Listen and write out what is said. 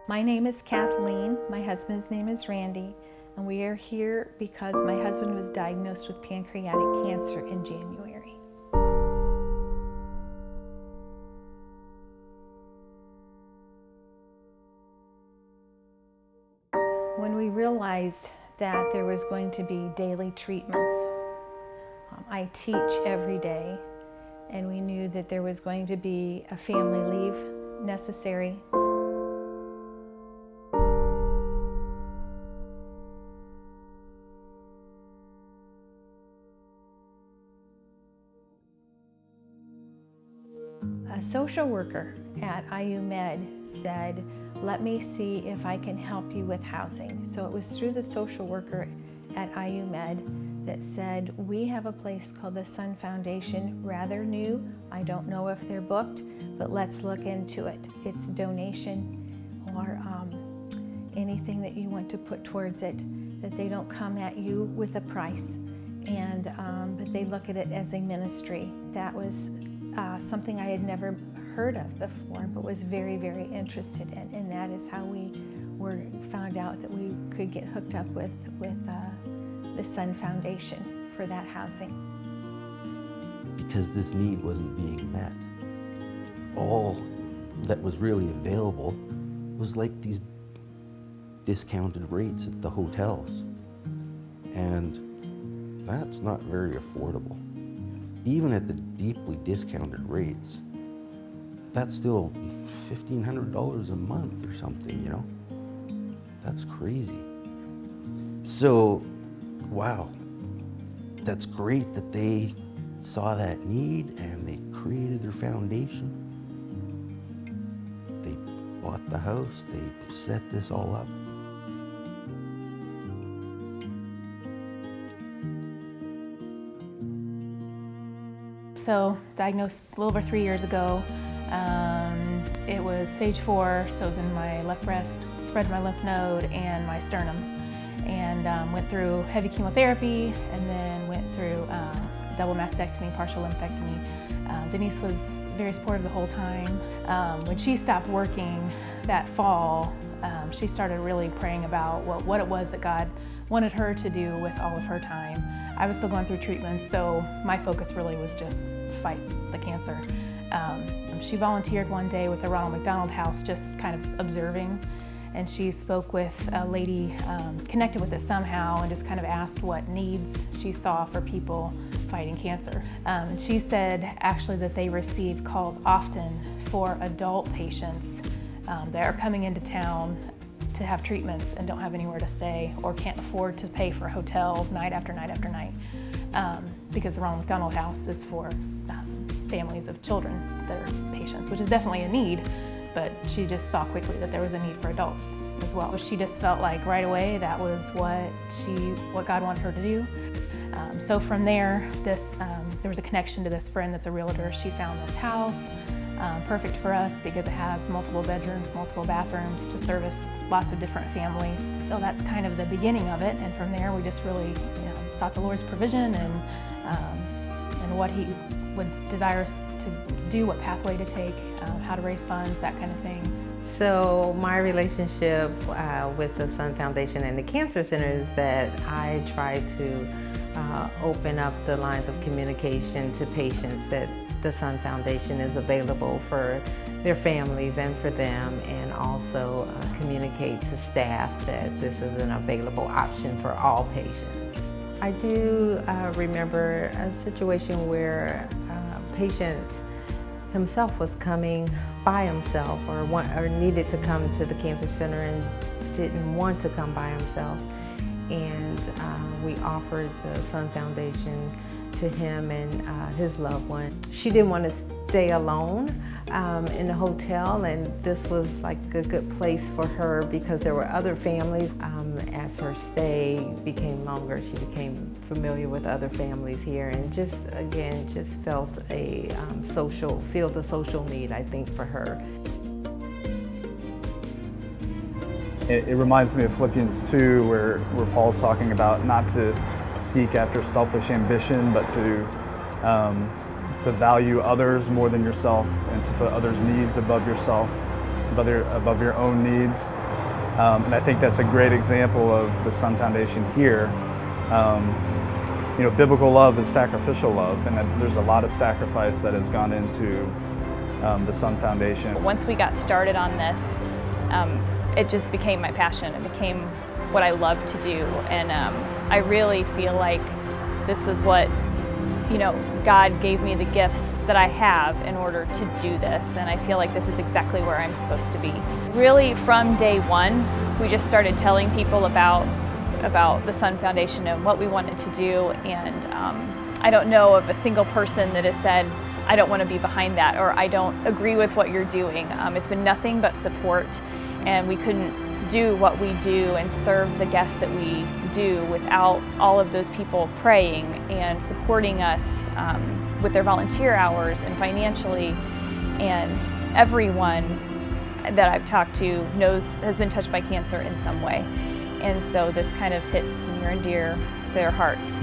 My name is Kathleen, my husband's name is Randy, and we are here because my husband was diagnosed with pancreatic cancer in January. When we realized that there was going to be daily treatments, I teach every day, and we knew that there was going to be a family leave necessary. A social worker at IU Med said, "Let me see if I can help you with housing." So it was through the social worker at IU Med that said, "We have a place called the Sun Foundation, rather new. I don't know if they're booked, but let's look into it. It's donation or anything that you want to put towards it, that they don't come at you with a price, and but they look at it as a ministry." That was something I had never heard of before, but was very, very interested in, and that is how we found out that we could get hooked up with the Sun Foundation for that housing. Because this need wasn't being met. All that was really available was like these discounted rates at the hotels, and that's not very affordable. Even at the deeply discounted rates, that's still $1,500 a month or something, you know? That's crazy. So, wow, that's great that they saw that need and they created their foundation. They bought the house, they set this all up. So, diagnosed a little over 3 years ago. It was stage 4, so it was in my left breast, spread my lymph node and my sternum. And went through heavy chemotherapy and then went through double mastectomy, partial lumpectomy. Denise was very supportive the whole time. When she stopped working that fall, she started really praying about what it was that God wanted her to do with all of her time. I was still going through treatments, so my focus really was just fight the cancer. She volunteered one day with the Ronald McDonald House, just kind of observing, and she spoke with a lady connected with it somehow and just kind of asked what needs she saw for people fighting cancer. And she said actually that they receive calls often for adult patients that are coming into town to have treatments and don't have anywhere to stay or can't afford to pay for a hotel night after night after night, because the Ronald McDonald House is for families of children that are patients, which is definitely a need, but she just saw quickly that there was a need for adults as well. She just felt like right away that was what God wanted her to do. So from there, there was a connection to this friend that's a realtor. She found this house. Perfect for us because it has multiple bedrooms, multiple bathrooms to service lots of different families. So that's kind of the beginning of it, and from there we just really sought the Lord's provision and what He would desire us to do, what pathway to take, how to raise funds, that kind of thing. So my relationship with the Sun Foundation and the Cancer Center is that I try to open up the lines of communication to patients that the Sun Foundation is available for their families and for them, and also communicate to staff that this is an available option for all patients. I do remember a situation where a patient himself was coming by himself or needed to come to the Cancer Center and didn't want to come by himself. And we offered the Sun Foundation to him and his loved one. She didn't want to stay alone in the hotel, and this was like a good place for her because there were other families. As her stay became longer, she became familiar with other families here, and just felt a social need, I think, for her. It reminds me of Philippians 2, where Paul's talking about not to seek after selfish ambition, but to value others more than yourself and to put others' needs above yourself. above your own needs. And I think that's a great example of the Sun Foundation here. You know, biblical love is sacrificial love, and there's a lot of sacrifice that has gone into the Sun Foundation. Once we got started on this, it just became my passion. It became what I love to do, and I really feel like this is what, you know, God gave me the gifts that I have in order to do this, and I feel like this is exactly where I'm supposed to be. Really, from day one, we just started telling people about the Sun Foundation and what we wanted to do, and I don't know of a single person that has said, I don't want to be behind that, or I don't agree with what you're doing. It's been nothing but support, and we couldn't do what we do and serve the guests that we do without all of those people praying and supporting us with their volunteer hours and financially. And everyone that I've talked to has been touched by cancer in some way. And so this kind of hits near and dear to their hearts.